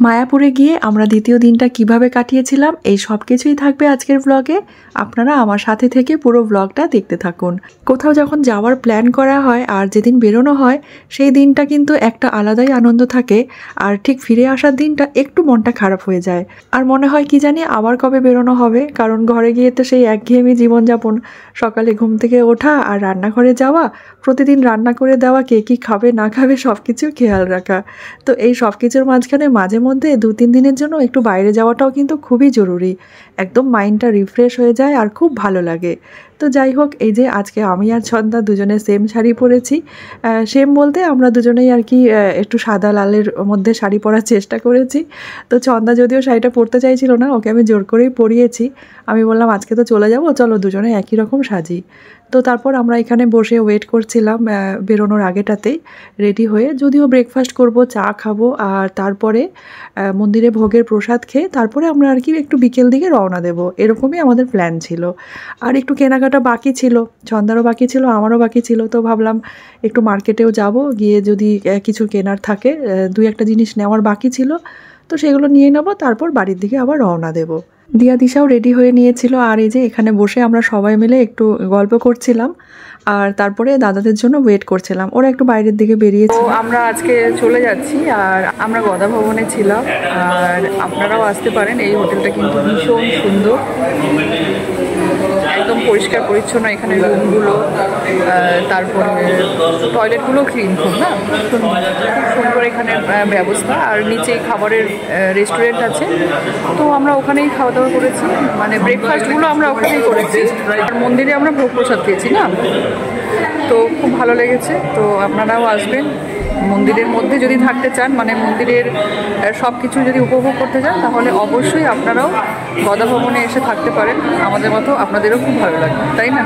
মায়াপুরে গিয়ে আমরা দ্বিতীয় দিনটা কিভাবে কাটিয়েছিলাম এই সব কিছুই থাকবে আজকের ব্লগে। আপনারা আমার সাথে থেকে পুরো ব্লগটা দেখতে থাকুন। কোথাও যখন যাওয়ার প্ল্যান করা হয় আর যেদিন বেরোনো হয় সেই দিনটা কিন্তু একটা আলাদাই আনন্দ থাকে, আর ঠিক ফিরে আসার দিনটা একটু মনটা খারাপ হয়ে যায় আর মনে হয় কি জানি আবার কবে বেরোনো হবে, কারণ ঘরে গিয়ে তো সেই একঘেয়েমি জীবনযাপন, সকালে ঘুম থেকে ওঠা আর রান্নাঘরে যাওয়া, প্রতিদিন রান্না করে দেওয়া, কে কী খাবে না খাবে সব কিছু খেয়াল রাখা। তো এই সব কিছুর মাঝখানে মাঝে মধ্যে 2-3 দিনের জন্য একটু বাইরে যাওয়াটাও কিন্তু খুবই জরুরি। একদম মাইন্ডটা রিফ্রেশ হয়ে যায় আর খুব ভালো লাগে। তো যাই হোক, এই যে আজকে আমি আর ছন্দা দুজনে সেম শাড়ি পরেছি। সেম বলতে আমরা দুজনেই আর কি একটু সাদা লালের মধ্যে শাড়ি পরার চেষ্টা করেছি। তো ছন্দা যদিও শাড়িটা পরতে চাইছিল না, ওকে আমি জোর করেই পরিয়েছি। আমি বললাম আজকে তো চলে যাব, চলো দুজনে একই রকম সাজি। তো তারপর আমরা এখানে বসে ওয়েট করছিলাম বেরোনোর আগেটাতেই রেডি হয়ে, যদিও ব্রেকফাস্ট করব, চা খাবো, আর তারপরে মন্দিরে ভোগের প্রসাদ খেয়ে তারপরে আমরা আর কি একটু বিকেল দিকে রওনা দেব, এরকমই আমাদের প্ল্যান ছিল। আর একটু কেনাকাটা বাকি ছিল, ছন্দারও বাকি ছিল, আমারও বাকি ছিল। তো ভাবলাম একটু মার্কেটেও যাব, গিয়ে যদি কিছু কেনার থাকে, 2-1 জিনিস নেওয়ার বাকি ছিল, তো সেগুলো নিয়ে নেব, তারপর বাড়ির দিকে আবার রওনা দেব। দিয়া দিশাও রেডি হয়ে নিয়েছিল, আর এই যে এখানে বসে আমরা সবাই মিলে একটু গল্প করছিলাম আর তারপরে দাদাদের জন্য ওয়েট করছিলাম, ওরা একটু বাইরের দিকে বেরিয়েছে। তো আমরা আজকে চলে যাচ্ছি, আর আমরা গদা ভবনে ছিলাম, আর আপনারাও আসতে পারেন। এই হোটেলটা কিন্তু ভীষণ সুন্দর, একদম পরিষ্কার পরিচ্ছন্ন এখানে রুমগুলো, তারপরে টয়লেটগুলো ক্লিন খুব না খুব সুন্দর এখানে ব্যবস্থা। আর নিচেই খাবারের রেস্টুরেন্ট আছে, তো আমরা ওখানেই খাওয়া দাওয়া করেছি, মানে ব্রেকফাস্টগুলো আমরা ওখানেই করেছি। আর মন্দিরে আমরা ভোগ প্রসাদ খেয়েছি না, তো খুব ভালো লেগেছে। তো আপনারাও আসবেন, মন্দিরের মধ্যে যদি থাকতে চান, মানে মন্দিরের সব কিছু যদি উপভোগ করতে চান, তাহলে অবশ্যই আপনারাও গদা ভবনে এসে থাকতে পারেন। আমাদের মতো আপনাদেরও খুব ভালো লাগবে, তাই না?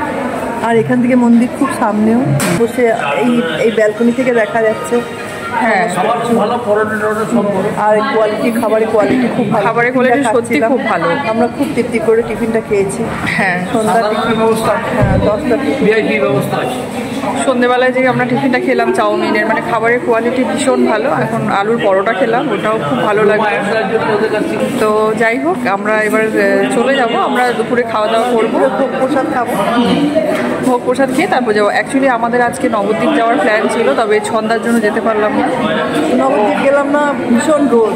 আর এখান থেকে মন্দির খুব সামনেও, বসে এই ব্যালকনি থেকে দেখা যাচ্ছে। হ্যাঁ, আর কোয়ালিটি, খাবারের কোয়ালিটি খুব ভালো, খাবারের কোয়ালিটি সত্যি খুব ভালো। আমরা খুব তৃপ্তি করে টিফিনটা খেয়েছি। হ্যাঁ, সন্ধ্যা টিফিন ব্যবস্থা, 10টা ভিআইপি ব্যবস্থা আছে। সন্ধ্যেবেলায় যে আমরা টিফিনটা খেলাম চাউমিনের, মানে খাবারের কোয়ালিটি ভীষণ ভালো। এখন আলুর পরোটা খেলাম, ওটাও খুব ভালো লাগে। তো যাই হোক, আমরা এবার চলে যাব, আমরা দুপুরে খাওয়া দাওয়া করবো, ভোগ প্রসাদ খাবো, ভোগ প্রসাদ খেয়ে তারপর যাবো। অ্যাকচুয়ালি আমাদের আজকে নবদ্বীপ যাওয়ার প্ল্যান ছিল, তবে সন্ধ্যার জন্য যেতে পারলাম না। নবদ্বীপ গেলাম না, ভীষণ রোদ।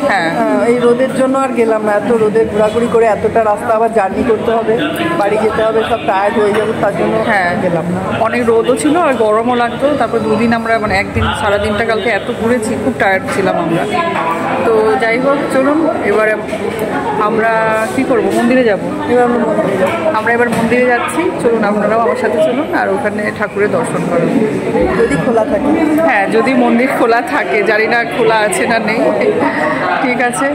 হ্যাঁ, এই রোদের জন্য আর গেলাম না, এত রোদে ঘোরাঘুরি করে এতটা রাস্তা আবার জার্নি করতে হবে, বাড়ি যেতে হবে, সব টায়ার্ড হয়ে যাবো, তার জন্য গেলাম না। অনেক রোদও ছিল আর গরমও লাগতো। তারপর 2 দিন আমরা, মানে একদিন সারাদিনটা কালকে এত ঘুরেছি, খুব টায়ার্ড ছিলাম আমরা। তো যাই হোক, চলুন এবারে আমরা কি করব, মন্দিরে যাব। আমরা এবার মন্দিরে যাচ্ছি, চলুন আপনারাও আমার সাথে চলুন, আর ওখানে ঠাকুরের দর্শন করুন, যদি খোলা থাকে। হ্যাঁ, যদি মন্দির খোলা থাকে, জানি না খোলা আছে না নেই। ঠিক আছে।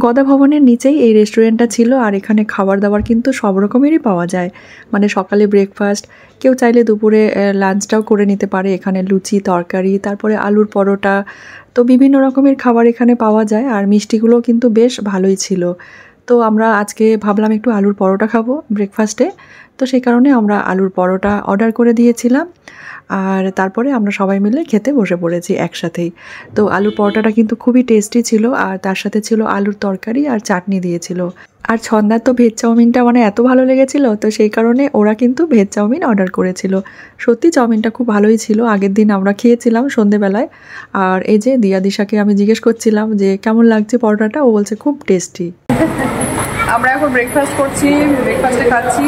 গদা ভবনের নিচেই এই রেস্টুরেন্টটা ছিল, আর এখানে খাবার দাবার কিন্তু সব রকমেরই পাওয়া যায়। মানে সকালে ব্রেকফাস্ট, কেউ চাইলে দুপুরে লাঞ্চটাও করে নিতে পারে। এখানে লুচি, তরকারি, তারপরে আলুর পরোটা, তো বিভিন্ন রকমের খাবার এখানে পাওয়া যায়। আর মিষ্টিগুলো কিন্তু বেশ ভালোই ছিল। তো আমরা আজকে ভাবলাম একটু আলুর পরোটা খাবো ব্রেকফাস্টে, তো সেই কারণে আমরা আলুর পরোটা অর্ডার করে দিয়েছিলাম, আর তারপরে আমরা সবাই মিলে খেতে বসে পড়েছি একসাথেই। তো আলুর পরোটাটা কিন্তু খুবই টেস্টি ছিল, আর তার সাথে ছিল আলুর তরকারি আর চাটনি দিয়েছিল। আর ছন্দার তো ভেজ চাউমিনটা মানে এত ভালো লেগেছিল, তো সেই কারণে ওরা কিন্তু ভেজ চাউমিন অর্ডার করেছিল। সত্যি চাউমিনটা খুব ভালোই ছিল, আগের দিন আমরা খেয়েছিলাম সন্ধেবেলায়। আর এই যে দিয়া দিশাকে আমি জিজ্ঞেস করছিলাম যে কেমন লাগছে পরোটাটা, ও বলছে খুব টেস্টি। আমরা এখন ব্রেকফাস্ট করছি, ব্রেকফাস্টে খাচ্ছি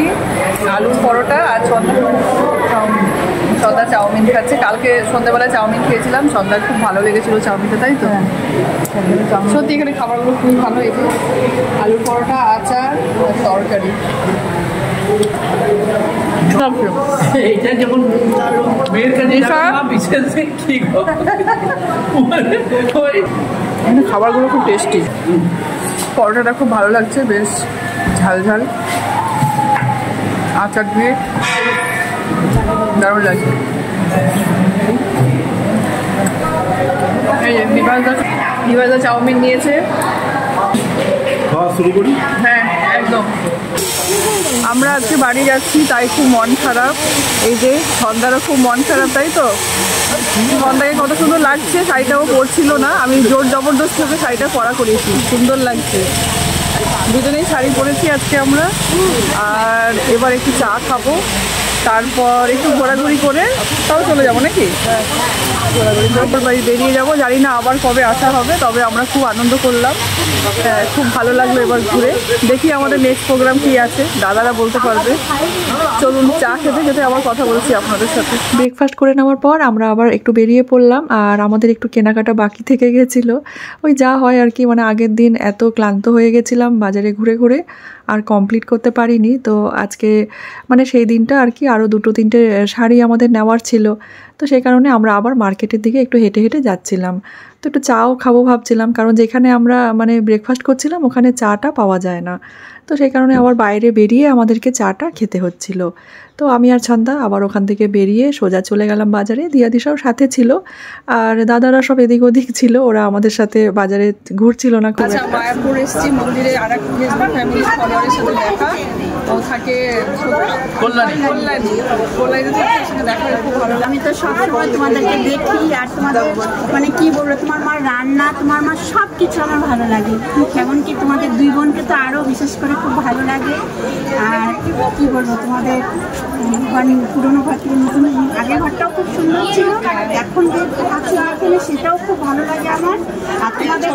আলুর পরোটা, আর সন্ধ্যা চাউমিন খাচ্ছে। কালকে সন্ধ্যাবেলায় চাউমিন খেয়েছিলাম, সন্ধ্যার খুব ভালো লেগেছিলো চাউমিনটা, তাই তো? সত্যি এখানে খাবারগুলো খুবই ভালো। এই যে আলুর পরোটা, আচার, তরকারি। খাবারগুলো খুব টেস্টি, পরোটাটা খুব ভালো লাগছে, বেশ ঝাল ঝাল, আচার দিয়ে দারুণ লাগছে। এই বিভাজা চাউমিন নিয়েছে, শুরু করি। হ্যাঁ একদম। আমরা আজকে বাড়ি যাচ্ছি, তাই খুব মন খারাপ। এই যে সন্ধ্যারও খুব মন খারাপ, তাই তো? সন্ধ্যাকে কত সুন্দর লাগছে, শাড়িটাও পরছিল না, আমি জোর জবরদস্তি ওকে শাড়িটা পরা করিয়েছি, সুন্দর লাগছে। দুজনেই শাড়ি পরেছি আজকে আমরা। আর এবার একটু চা খাবো, তারপর একটু ঘোরাঘুরি করে তাও চলে যাবো নাকি? তারপর বাড়ি বেরিয়ে যাবো, জানি না আবার কবে আসা হবে। তবে আমরা খুব আনন্দ করলাম, খুব ভালো লাগলো এবার ঘুরে। দেখি আমাদের নেক্সট প্রোগ্রাম কী আছে, দাদারা বলতে পারবে। চলুন চা খেতে খেতে আবার কথা বলছি আপনাদের সাথে। ব্রেকফাস্ট করে নেওয়ার পর আমরা আবার একটু বেরিয়ে পড়লাম, আর আমাদের একটু কেনাকাটা বাকি থেকে গেছিলো। ওই যা হয় আর কি, মানে আগের দিন এত ক্লান্ত হয়ে গেছিলাম বাজারে ঘুরে ঘুরে, আর কমপ্লিট করতে পারিনি। তো আজকে মানে সেই দিনটা আর কি আরও 2-3টে শাড়ি আমাদের নেওয়ার ছিল, তো সেই কারণে আমরা আবার মার্কেটের দিকে একটু হেঁটে হেঁটে যাচ্ছিলাম। তো একটু চাও খাবো ভাবছিলাম, কারণ যেখানে আমরা মানে ব্রেকফাস্ট করছিলাম ওখানে চাটা পাওয়া যায় না, তো সেই কারণে আবার বাইরে বেরিয়ে আমাদেরকে চাটা খেতে হচ্ছিল। তো আমি আর ছন্দা আবার ওখান থেকে বেরিয়ে সোজা চলে গেলাম বাজারে। দিয়াদিশাও সাথে ছিল, আর দাদারা সব এদিক ওদিক ছিল, ওরা আমাদের সাথে বাজারে ঘুরছিল না খুব একটা। মায়াপুর এসেছি মন্দিরে, আর এক ফ্যামিলি ফলোয়ারের সাথে দেখা, ও থাকে আমি তো সবসময় তোমাদেরকে দেখি, আর তোমাদের মানে কি বলবো, তোমার মার রান্না, তোমার মার সব কিছু আমার ভালো লাগে। এমনকি তোমাদের দুই বোনকে তো আরও বিশেষ করে খুব ভালো লাগে। আর কি বলবো, তোমাদের পুরোনো ঘর থেকে নতুন আগের ঘরটাও খুব সুন্দর ছিল, এখন যে আছে এখানে সেটাও খুব ভালো লাগে আমার। আর তোমাদের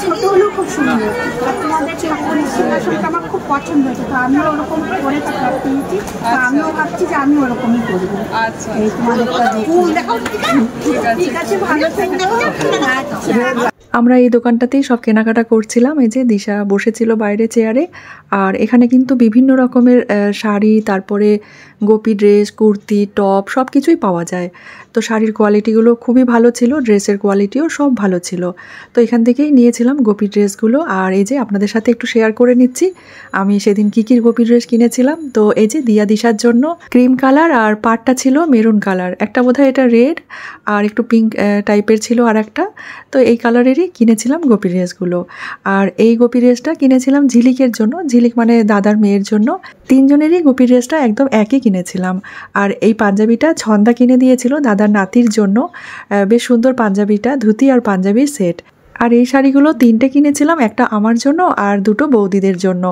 ছোট হলেও খুব সুন্দর, আর তোমাদের ঠাকুরের সিংহাসনটা আমার খুব পছন্দ হয়েছে, তো আমিও ওরকম করে পেয়েছি, তো আমিও ভাবছি যে আমি ওরকমই করবো। আচ্ছা, এই তোমাদেরটা ঠিক আছে, ভালো থাকবে। আমরা এই দোকানটাতেই সব কেনাকাটা করছিলাম। এই যে দিশা বসেছিল বাইরে চেয়ারে, আর এখানে কিন্তু বিভিন্ন রকমের শাড়ি, তারপরে গোপী ড্রেস, কুর্তি, টপ সব কিছুই পাওয়া যায়। তো শাড়ির কোয়ালিটিগুলো খুবই ভালো ছিল, ড্রেসের কোয়ালিটিও সব ভালো ছিল। তো এখান থেকেই নিয়েছিলাম গোপী ড্রেসগুলো। আর এই যে আপনাদের সাথে একটু শেয়ার করে নিচ্ছি আমি সেদিন কী কী গোপী ড্রেস কিনেছিলাম। তো এই যে দিয়া দিশার জন্য ক্রিম কালার, আর পাটটা ছিল মেরুন কালার, একটা বোধহয় এটা রেড, আর একটু পিঙ্ক টাইপের ছিল আর একটা। তো এই কালারেরই কিনেছিলাম গোপী ড্রেসগুলো। আর এই গোপী ড্রেসটা কিনেছিলাম ঝিলিকের জন্য, ঝিলিক মানে দাদার মেয়ের জন্য। তিনজনেরই গোপী ড্রেসটা একদম একই কিনেছিলাম। আর এই পাঞ্জাবিটা ছন্দা কিনে দিয়েছিল দাদার নাতির জন্য, বেশ সুন্দর পাঞ্জাবিটা, ধুতি আর পাঞ্জাবির সেট। আর এই শাড়িগুলো 3টে কিনেছিলাম, একটা আমার জন্য আর 2টো বৌদিদের জন্য।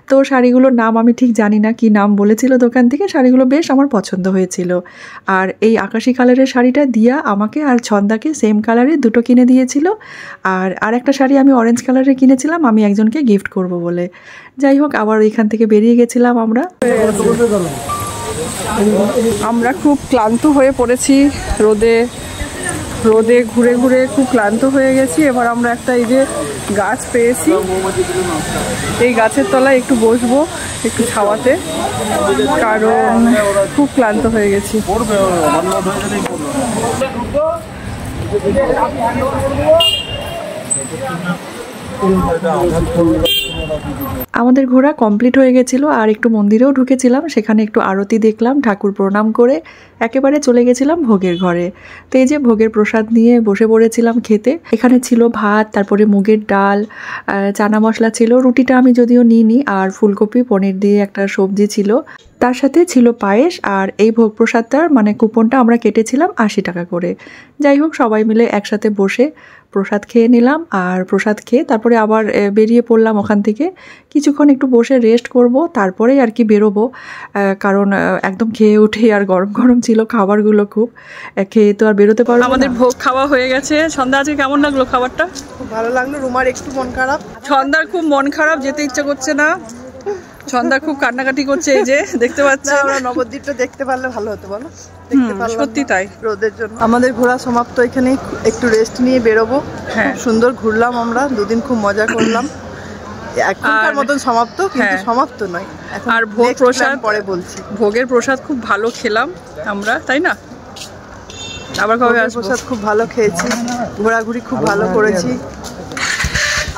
তো শাড়িগুলোর নাম আমি ঠিক জানি না কি নাম বলেছিল দোকান থেকে, শাড়িগুলো বেশ আমার পছন্দ হয়েছিল। আর এই আকাশি কালারের শাড়িটা দিয়া আমাকে আর ছন্দাকে সেম কালারের 2টো কিনে দিয়েছিল। আর একটা শাড়ি আমি অরেঞ্জ কালারের কিনেছিলাম, আমি একজনকে গিফট করব বলে। যাই হোক, আবার এখান থেকে বেরিয়ে গেছিলাম আমরা। আমরা খুব ক্লান্ত হয়ে পড়েছি, রোদে ঘুরে ঘুরে খুব ক্লান্ত হয়ে গেছি। এবার আমরা একটা এই যে গাছ পেয়েছি, এই গাছের তলায় একটু বসবো, একটু ছাওয়াতে, কারণ খুব ক্লান্ত হয়ে গেছি। আমাদের ঘোরা কমপ্লিট হয়ে গেছিলো, আর একটু মন্দিরেও ঢুকেছিলাম, সেখানে একটু আরতি দেখলাম, ঠাকুর প্রণাম করে একেবারে চলে গেছিলাম ভোগের ঘরে। তো এই যে ভোগের প্রসাদ নিয়ে বসে পড়েছিলাম খেতে। এখানে ছিল ভাত, তারপরে মুগের ডাল, চানা মশলা ছিল, রুটিটা আমি যদিও নিইনি, আর ফুলকপি পনির দিয়ে একটা সবজি ছিল, তার সাথে ছিল পায়েস। আর এই ভোগ প্রসাদটার মানে কুপনটা আমরা কেটেছিলাম 80 টাকা করে। যাই হোক, সবাই মিলে একসাথে বসে প্রসাদ খেয়ে নিলাম, আর প্রসাদ খেয়ে তারপরে আবার বেরিয়ে পড়লাম ওখান থেকে। কিছুক্ষণ একটু বসে রেস্ট করব, তারপরেই আর কি বেরোবো, কারণ একদম খেয়ে উঠে আর গরম গরম ছিল খাবারগুলো, খুব খেয়ে তো আর বেরোতে পারবো না। আমাদের ভোগ খাওয়া হয়ে গেছে। সন্ধ্যা আজকে কেমন লাগলো খাবারটা? খুব ভালো লাগলো। রুমার একটু মন খারাপ, সন্ধ্যার খুব মন খারাপ, যেতে ইচ্ছা করছে না, সন্ধ্যা খুব কান্নাকাটি করছে। এই যে দেখতে পাচ্ছি, আমরা নবদ্বীপটা দেখতে পারলে ভালো হতো, বলো? সত্যি তাই, রোদের জন্য। আমাদের ঘোরা সমাপ্ত, এখানে একটু রেস্ট নিয়ে বেরোবো। হ্যাঁ, সুন্দর ঘুরলাম আমরা, দুদিন খুব মজা করলাম। এখনকার মতন সমাপ্ত, কিন্তু সমাপ্ত নয়। আর ভোগ প্রসাদ পরে বলছি। ভোগের প্রসাদ খুব ভালো খেলাম আমরা, তাই না? আবার কবে আসবো? প্রসাদ খুব ভালো খেয়েছি, ঘোরাঘুরি খুব ভালো করেছি,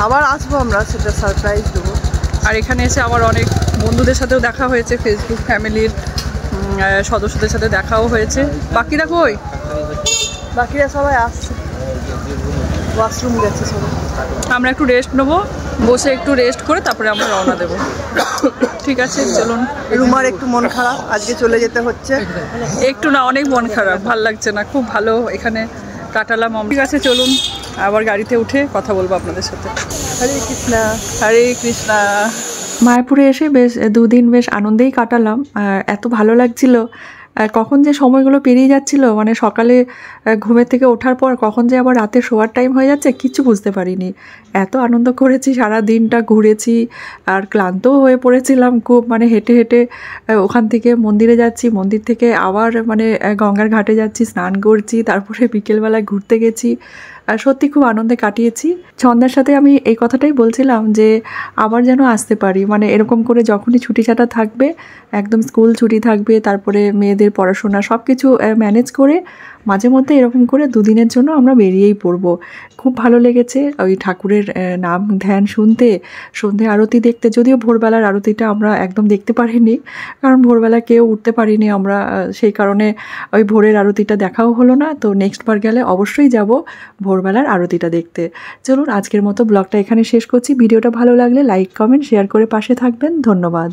আবার আসবো আমরা, সেটা সারপ্রাইজ দেবো। আর এখানে এসে আমার অনেক বন্ধুদের সাথেও দেখা হয়েছে, ফেসবুক ফ্যামিলির সদস্যদের সাথে দেখাও হয়েছে। বাকিরা কই? বাকিরা সবাই আসছে, ওয়াশরুম গেছে সবাই। আমরা একটু রেস্ট নেবো, বসে একটু রেস্ট করে তারপরে আমরা রওনা দেবো। ঠিক আছে চলুন। রুমার একটু মন খারাপ, আজকে চলে যেতে হচ্ছে। একটু না, অনেক মন খারাপ, ভাল লাগছে না, খুব ভালো এখানে কাটালাম। ঠিক আছে চলুন, আবার গাড়িতে উঠে কথা বলবো আপনাদের সাথে। হরে কৃষ্ণা। হরে কৃষ্ণা। মায়াপুরে এসে বেশ 2 দিন বেশ আনন্দেই কাটালাম। আর এত ভালো লাগছিল, কখন যে সময়গুলো পেরিয়ে যাচ্ছিল, মানে সকালে ঘুমের থেকে ওঠার পর কখন যে আবার রাতে শোয়ার টাইম হয়ে যাচ্ছে কিচ্ছু বুঝতে পারিনি। এত আনন্দ করেছি, সারা দিনটা ঘুরেছি আর ক্লান্তও হয়ে পড়েছিলাম খুব। মানে হেঁটে হেঁটে ওখান থেকে মন্দিরে যাচ্ছি, মন্দির থেকে আবার মানে গঙ্গার ঘাটে যাচ্ছি, স্নান করছি, তারপরে বিকেলবেলায় ঘুরতে গেছি। সত্যি খুব আনন্দে কাটিয়েছি। ছন্দার সাথে আমি এই কথাটাই বলছিলাম যে আবার যেন আসতে পারি, মানে এরকম করে যখনই ছুটি ছাটা থাকবে, একদম স্কুল ছুটি থাকবে, তারপরে মেয়েদের পড়াশোনা সব কিছু ম্যানেজ করে মাঝে মধ্যে এরকম করে 2 দিনের জন্য আমরা বেরিয়েই পড়বো। খুব ভালো লেগেছে ওই ঠাকুরের নাম ধ্যান শুনতে, সন্ধে আরতি দেখতে। যদিও ভোরবেলার আরতিটা আমরা একদম দেখতে পারিনি, কারণ ভোরবেলা কেউ উঠতে পারিনি আমরা, সেই কারণে ওই ভোরের আরতিটা দেখাও হলো না। তো নেক্সট বার গেলে অবশ্যই যাব ভোরবেলার আরতিটা দেখতে। চলুন আজকের মতো ব্লগটা এখানে শেষ করছি। ভিডিওটা ভালো লাগলে লাইক, কমেন্ট, শেয়ার করে পাশে থাকবেন। ধন্যবাদ।